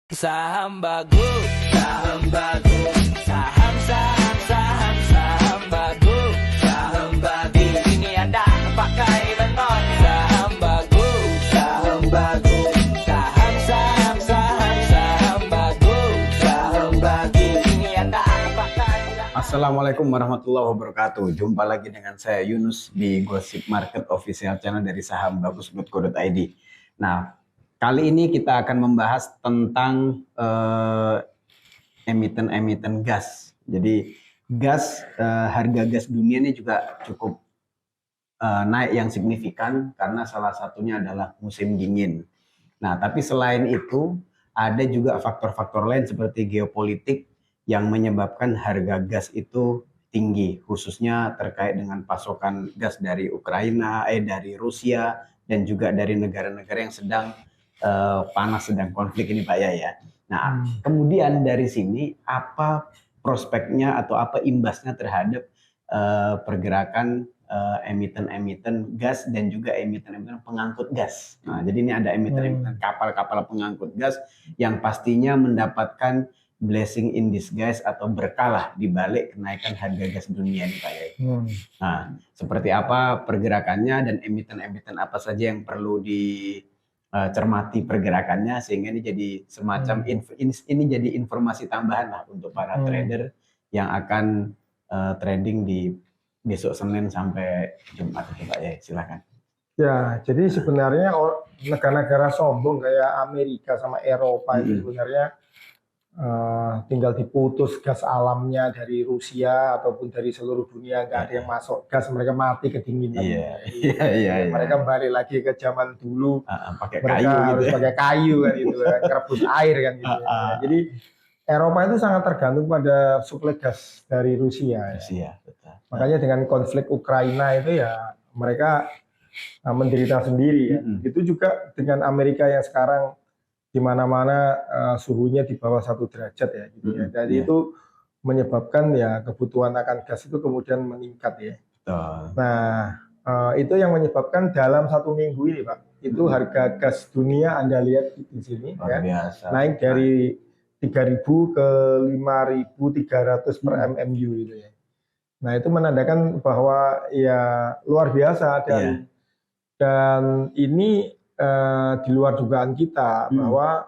Saham bagus, saham bagus, saham saham saham saham bagus, saham bagus. Ini ada pakai beton. Saham bagus, saham bagus, saham saham saham saham bagus, saham bagus. Ini ada pakai. Assalamualaikum warahmatullahi wabarakatuh. Jumpa lagi dengan saya Yunus di Gosip Market Official Channel dari sahambagus.co.id. Nah, kali ini kita akan membahas tentang emiten-emiten gas. Jadi gas, harga gas dunia ini juga cukup naik yang signifikan karena salah satunya adalah musim dingin. Nah, tapi selain itu ada juga faktor-faktor lain seperti geopolitik yang menyebabkan harga gas itu tinggi, khususnya terkait dengan pasokan gas dari dari Rusia dan juga dari negara-negara yang sedang panas, sedang konflik ini Pak ya. Nah, kemudian dari sini apa prospeknya atau apa imbasnya terhadap pergerakan emiten-emiten gas dan juga emiten-emiten pengangkut gas. Nah, jadi ini ada emiten-emiten kapal-kapal pengangkut gas yang pastinya mendapatkan blessing in disguise atau berkah di balik kenaikan harga gas dunia ini Pak Yai. Nah, seperti apa pergerakannya dan emiten-emiten apa saja yang perlu dicermati pergerakannya sehingga ini jadi semacam ini jadi informasi tambahan lah untuk para trader yang akan trading di besok Senin sampai Jumat itu Pak Yai. Silakan. Ya, jadi sebenarnya negara-negara sombong kayak Amerika sama Eropa itu sebenarnya tinggal diputus gas alamnya dari Rusia ataupun dari seluruh dunia, nggak ada yang masuk gas, mereka mati kedinginan. Iya. Mereka balik lagi ke zaman dulu, pakai mereka kayu harus gitu. pakai kayu kan gitu, ngerebus air kan gitu. Jadi Eropa itu sangat tergantung pada suplai gas dari Rusia. Rusia, betul. Makanya dengan konflik Ukraina itu ya mereka menderita sendiri ya. Itu juga dengan Amerika yang sekarang di mana-mana suhunya di bawah 1 derajat ya gitu ya. Jadi itu menyebabkan ya kebutuhan akan gas itu kemudian meningkat ya. Nah, itu yang menyebabkan dalam 1 minggu ini Pak, itu harga gas dunia Anda lihat di sini ya, naik dari 3.000 ke 5.300 per MMU gitu ya. Nah, itu menandakan bahwa ya luar biasa dan ini di luar dugaan kita bahwa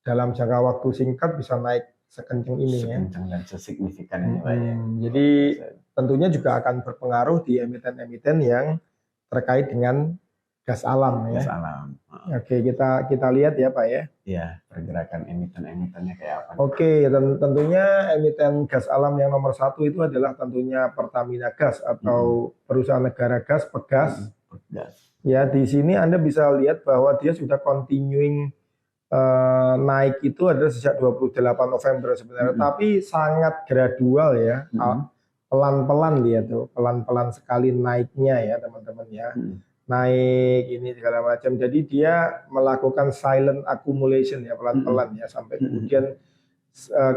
dalam jangka waktu singkat bisa naik sekencang ini sekencang dan sesignifikan ini Pak ya. Jadi tentunya juga akan berpengaruh di emiten-emiten yang terkait dengan gas alam ya. Gas alam. Oke, kita lihat ya Pak ya. Iya, pergerakan emiten-emitennya kayak apa? Oke, tentunya emiten gas alam yang nomor 1 itu adalah tentunya Pertamina Gas atau perusahaan negara gas, Pegas. Ya, di sini Anda bisa lihat bahwa dia sudah continuing naik itu adalah sejak 28 November sebenarnya, tapi sangat gradual ya, pelan-pelan dia tuh, pelan-pelan sekali naiknya ya teman-teman ya, naik ini segala macam. Jadi dia melakukan silent accumulation ya, pelan-pelan ya, sampai kemudian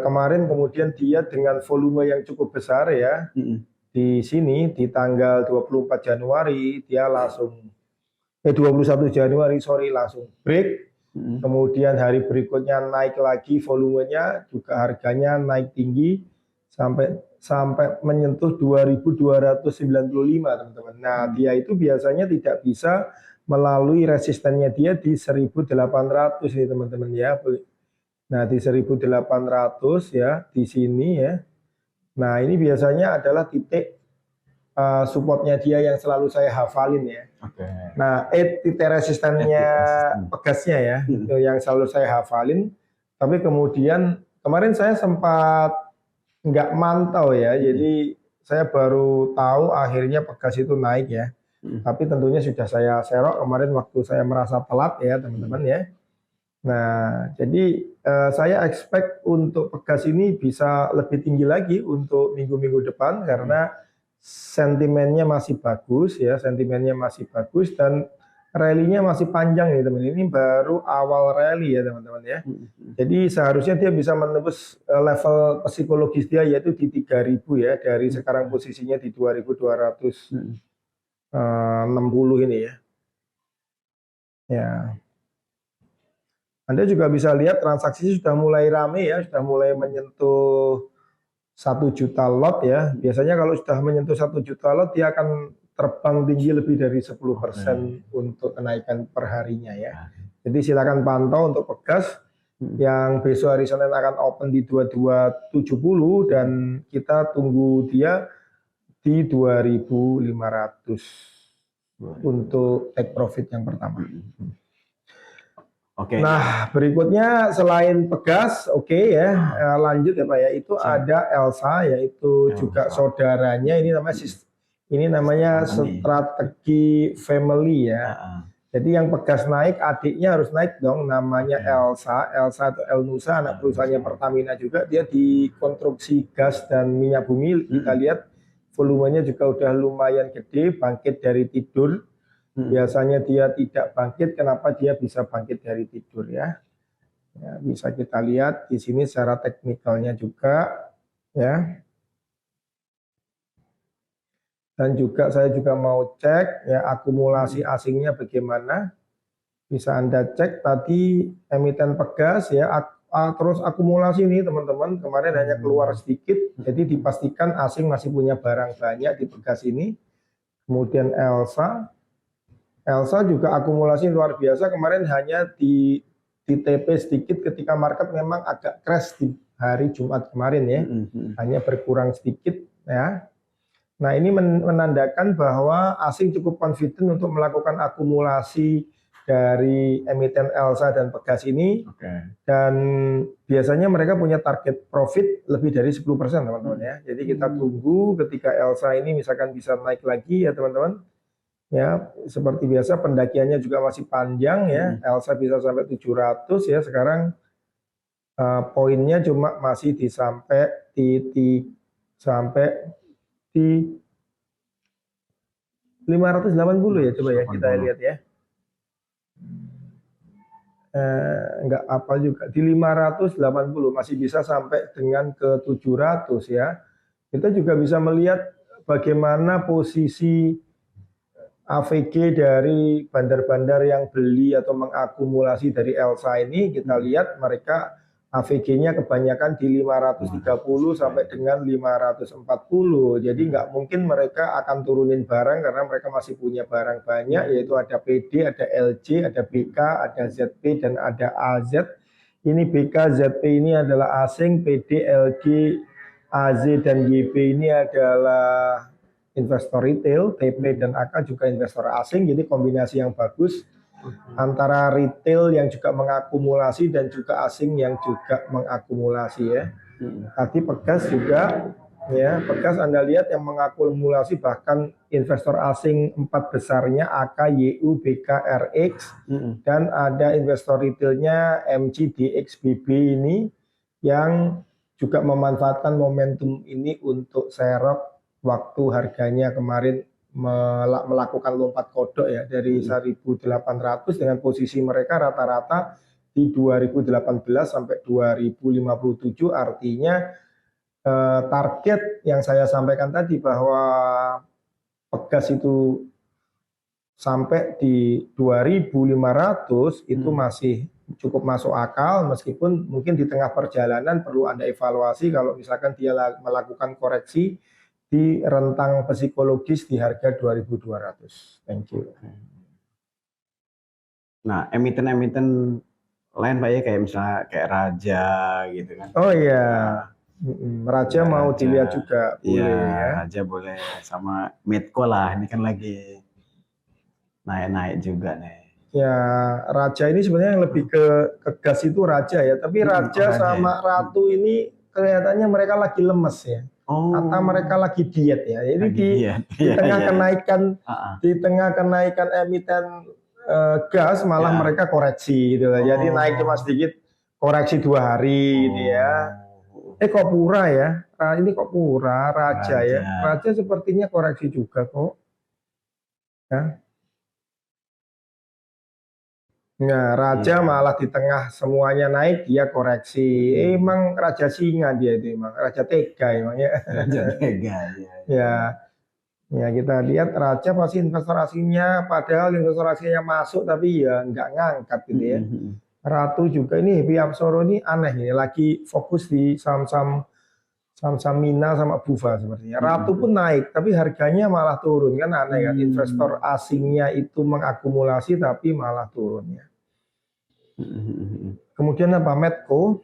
kemarin kemudian dia dengan volume yang cukup besar ya, di sini di tanggal 24 Januari dia langsung 21 Januari langsung break. Kemudian hari berikutnya naik lagi volumenya, juga harganya naik tinggi sampai menyentuh 2.295 teman-teman. Nah, dia itu biasanya tidak bisa melalui resistennya dia di 1.800 ini teman-teman ya. Nah, di 1.800 ya di sini ya. Nah, ini biasanya adalah titik supportnya dia yang selalu saya hafalin ya. Nah, titik resistennya Pegasnya ya, itu yang selalu saya hafalin. Tapi kemudian kemarin saya sempat nggak mantau ya, jadi saya baru tahu akhirnya Pegas itu naik ya. Tapi tentunya sudah saya serok kemarin waktu saya merasa telat ya teman-teman ya. Nah, jadi saya expect untuk Pegas ini bisa lebih tinggi lagi untuk minggu-minggu depan karena sentimennya masih bagus ya, dan rally-nya masih panjang nih teman. Ini baru awal rally ya teman-teman ya. Jadi seharusnya dia bisa menembus level psikologis dia yaitu di 3.000 ya, dari sekarang posisinya di 2.260 ini ya. Ya. Anda juga bisa lihat transaksi sudah mulai rame ya, sudah mulai menyentuh 1 juta lot ya. Biasanya kalau sudah menyentuh 1 juta lot, dia akan terbang tinggi lebih dari 10% untuk kenaikan per harinya ya. Jadi silakan pantau untuk Pegas yang besok hari Senin akan open di 2270 dan kita tunggu dia di 2500 untuk take profit yang pertama. Oke. Nah, berikutnya selain Pegas, oke ya, lanjut ya Pak ya, itu ada Elsa, yaitu juga saudaranya, ini namanya strategi family ya. Jadi yang Pegas naik, adiknya harus naik dong, namanya Elsa atau Elnusa, anak perusahaannya Pertamina juga, dia di konstruksi gas dan minyak bumi, kita lihat volumenya juga udah lumayan gede, bangkit dari tidur. Biasanya dia tidak bangkit, kenapa dia bisa bangkit dari tidur ya? Ya, bisa kita lihat di sini secara teknikalnya juga ya. Dan juga saya juga mau cek ya akumulasi asingnya bagaimana. Bisa Anda cek tadi emiten Pegas ya, terus akumulasi ini teman-teman kemarin hanya keluar sedikit, jadi dipastikan asing masih punya barang banyak di Pegas ini. Kemudian Elsa juga akumulasi luar biasa, kemarin hanya di TP sedikit ketika market memang agak crash di hari Jumat kemarin ya, hanya berkurang sedikit ya. Nah ini menandakan bahwa asing cukup confident untuk melakukan akumulasi dari emiten Elsa dan Pegas ini, dan biasanya mereka punya target profit lebih dari 10% teman-teman ya. Jadi kita tunggu ketika Elsa ini misalkan bisa naik lagi ya teman-teman. Ya, seperti biasa pendakiannya juga masih panjang ya. Elsa bisa sampai 700 ya. Sekarang poinnya cuma masih sampai di 580 ya, coba ya kita lihat ya. Enggak apa juga di 580 masih bisa sampai dengan ke 700 ya. Kita juga bisa melihat bagaimana posisi AVG dari bandar-bandar yang beli atau mengakumulasi dari Elsa ini. Kita lihat mereka AVG-nya kebanyakan di 530 sampai dengan 540. Jadi nggak mungkin mereka akan turunin barang karena mereka masih punya barang banyak, yaitu ada PD, ada LJ, ada BK, ada ZP, dan ada AZ. Ini BK, ZP ini adalah asing, PD, LG, AZ, dan YB ini adalah investor retail, TP dan AK juga investor asing, jadi kombinasi yang bagus antara retail yang juga mengakumulasi dan juga asing yang juga mengakumulasi ya. Tadi Pegas juga ya, Pegas Anda lihat yang mengakumulasi bahkan investor asing 4 besarnya AK, YU, BK, RX, dan ada investor retailnya MG, DX, BB ini yang juga memanfaatkan momentum ini untuk serok waktu harganya kemarin melakukan lompat kodok ya dari 1.800 dengan posisi mereka rata-rata di 2018 sampai 2057, artinya target yang saya sampaikan tadi bahwa Pegas itu sampai di 2.500 itu masih cukup masuk akal, meskipun mungkin di tengah perjalanan perlu Anda evaluasi kalau misalkan dia melakukan koreksi di rentang psikologis di harga 2.200. Thank you. Nah, emiten-emiten lain Pak ya, kayak misalnya kayak Raja gitu kan. Oh iya, Raja mau dilihat juga boleh ya. Raja boleh, sama Medco lah, ini kan lagi naik-naik juga nih. Ya, Raja ini sebenarnya yang lebih ke gas itu Raja ya, tapi Raja sama Ratu ini kelihatannya mereka lagi lemes ya. Atau mereka lagi diet ya. Jadi di tengah kenaikan di tengah kenaikan emiten gas malah mereka koreksi gitu. Jadi naik cuma sedikit, koreksi 2 hari gitu ya. Kok Pura ya? Ini kok Pura, Raja ya. Raja sepertinya koreksi juga kok. Ya. Nah, Raja malah di tengah semuanya naik, dia koreksi. Emang Raja Singa dia itu, emang Raja Tega emangnya. Raja Tega Ya, kita lihat Raja pasti investor asingnya, padahal investor asingnya masuk tapi ya nggak ngangkat gitu ya. Ratu juga ini Happy Apsoro ini aneh ini lagi fokus di saham-saham Mina sama Bufa sepertinya. Ratu pun naik tapi harganya malah turun kan aneh kan. Investor asingnya itu mengakumulasi tapi malah turun ya. Kemudian apa? Medco.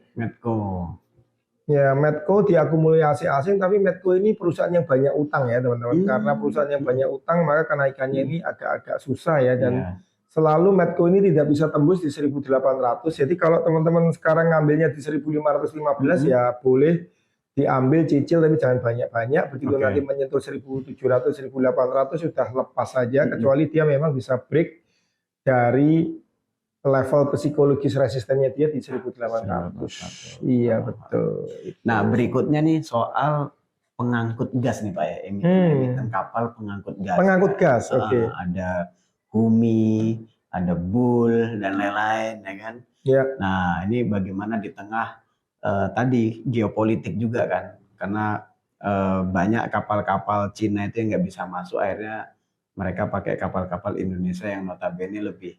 Ya, Medco diakumulasi asing, tapi Medco ini perusahaan yang banyak utang ya teman-teman. Karena perusahaan yang banyak utang, maka kenaikannya ini agak-agak susah ya. Dan selalu Medco ini tidak bisa tembus di 1.800. Jadi kalau teman-teman sekarang ngambilnya di 1.515 ya boleh diambil cicil, tapi jangan banyak-banyak. Begitu nanti menyentuh 1.700, 1.800 sudah lepas saja. Kecuali dia memang bisa break dari level psikologis resistennya dia di 1.800. Iya betul. Nah berikutnya nih soal pengangkut gas nih Pak ya, emiten kapal pengangkut gas. Pengangkut gas, oke. Ada Humi, ada Bull dan lain-lain ya kan. Ya. Nah ini bagaimana di tengah tadi geopolitik juga kan, karena banyak kapal-kapal Cina itu yang nggak bisa masuk, akhirnya mereka pakai kapal-kapal Indonesia yang notabene lebih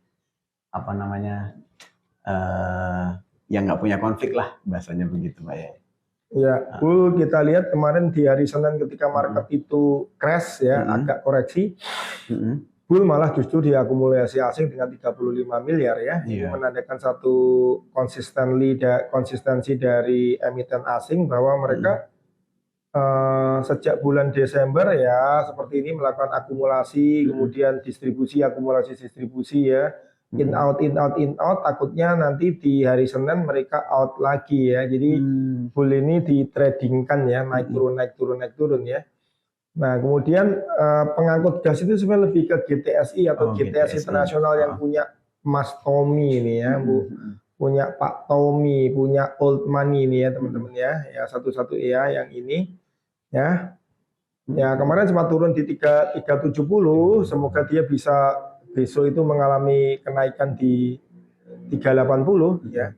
apa namanya yang nggak punya konflik lah bahasanya begitu Pak ya. Ya, Bull kita lihat kemarin di hari Senin ketika market itu crash ya, agak koreksi. Bull malah justru diakumulasi asing dengan 35 miliar ya. Ini menandakan satu konsistensi dari emiten asing bahwa mereka sejak bulan Desember ya seperti ini melakukan akumulasi, kemudian akumulasi distribusi ya. In out, takutnya nanti di hari Senin mereka out lagi ya. Jadi Bull ini ditradingkan ya, naik turun ya. Nah kemudian pengangkut gas itu sebenarnya lebih ke GTSI atau GTS Internasional yang punya Mas Tommy ini ya, punya Pak Tommy, punya Old Money ini ya teman-teman ya. Ya satu-satu ya yang ini ya. Ya kemarin sempat turun di 370, semoga dia bisa besok itu mengalami kenaikan di 380 ya.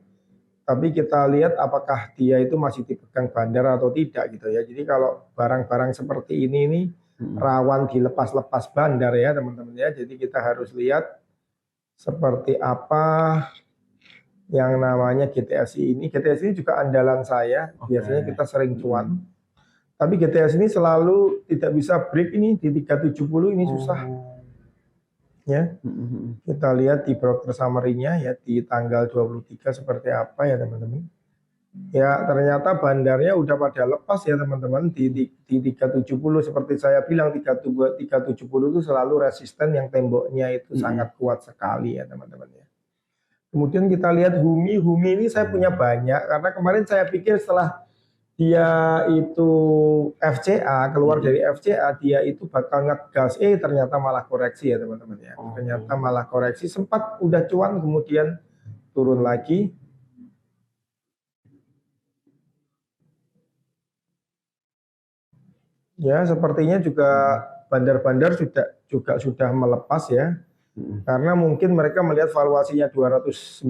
Tapi kita lihat apakah dia itu masih dipegang bandar atau tidak gitu ya. Jadi kalau barang-barang seperti ini rawan dilepas-lepas bandar ya teman-teman ya. Jadi kita harus lihat seperti apa yang namanya GTSI ini. GTSI ini juga andalan saya. Biasanya kita sering cuan. Tapi GTS ini selalu tidak bisa break ini di 370 ini susah. Ya, kita lihat di broker summary-nya ya di tanggal 23 seperti apa ya teman-teman. Ya ternyata bandarnya udah pada lepas ya teman-teman di 370 seperti saya bilang 370 itu selalu resisten yang temboknya itu sangat kuat sekali ya teman-teman ya. Kemudian kita lihat Humi ini saya punya banyak karena kemarin saya pikir setelah dia itu FCA, keluar dari FCA, dia itu bakal ngegas, ternyata malah koreksi ya teman-teman ya. Ternyata malah koreksi, sempat udah cuan kemudian turun lagi. Ya, sepertinya juga bandar-bandar juga sudah melepas ya. Karena mungkin mereka melihat valuasinya 290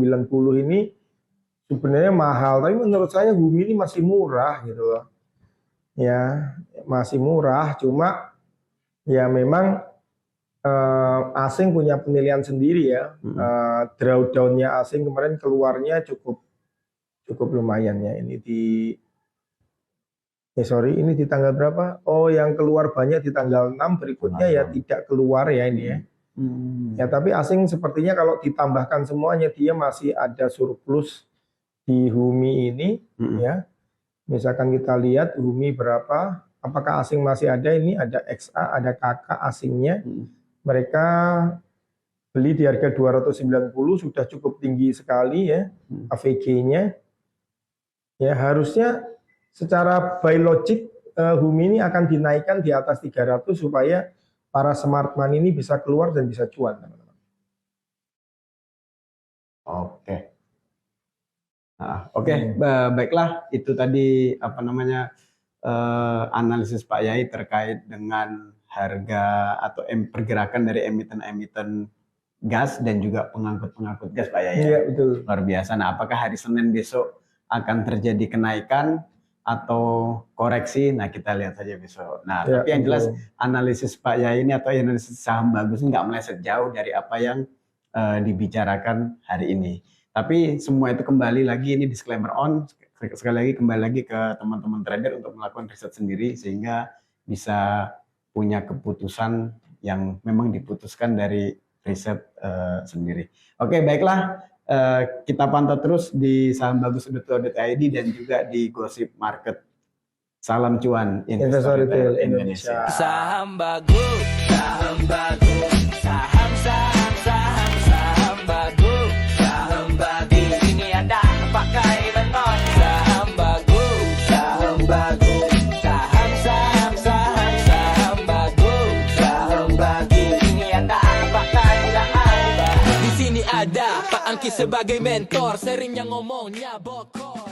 ini sebenarnya mahal, tapi menurut saya Humi ini masih murah gitu loh. Ya, masih murah, cuma ya memang asing punya penilaian sendiri ya. Drawdown-nya asing kemarin keluarnya cukup lumayan ya. Ini ini di tanggal berapa? Oh, yang keluar banyak di tanggal 6, berikutnya ya tidak keluar ya ini ya. Ya, tapi asing sepertinya kalau ditambahkan semuanya dia masih ada surplus di Humi ini ya. Misalkan kita lihat Humi berapa, apakah asing masih ada, ini ada XA, ada KK asingnya. Mereka beli di harga 290 sudah cukup tinggi sekali ya AVG-nya. Ya harusnya secara by logic Humi ini akan dinaikkan di atas 300 supaya para smart money ini bisa keluar dan bisa cuan teman-teman. Oke. Baiklah, itu tadi apa namanya analisis Pak Yai terkait dengan harga atau pergerakan dari emiten-emiten gas dan juga pengangkut-pengangkut gas Pak Yai. Iya, betul. Luar biasa. Nah, apakah hari Senin besok akan terjadi kenaikan atau koreksi? Nah, kita lihat saja besok. Nah, tapi yang jelas analisis Pak Yai ini atau analisis saham bagus nggak meleset jauh dari apa yang dibicarakan hari ini. Tapi semua itu kembali lagi, ini disclaimer on, sekali lagi kembali lagi ke teman-teman trader untuk melakukan riset sendiri sehingga bisa punya keputusan yang memang diputuskan dari riset sendiri. Oke, baiklah. Kita pantau terus di sahambagus.co.id dan juga di Gosip Market. Salam cuan Investor Retail Indonesia. Saham bagus, saham bagus, saham saham saham saham bagus, saham bagus. Di sini ada pakai menon. Saham bagus, saham bagus, saham saham saham saham bagus, saham bagus. Di sini ada pakai saham bagus. Di sini ada Pak Angki sebagai mentor, seringnya ngomongnya bokor.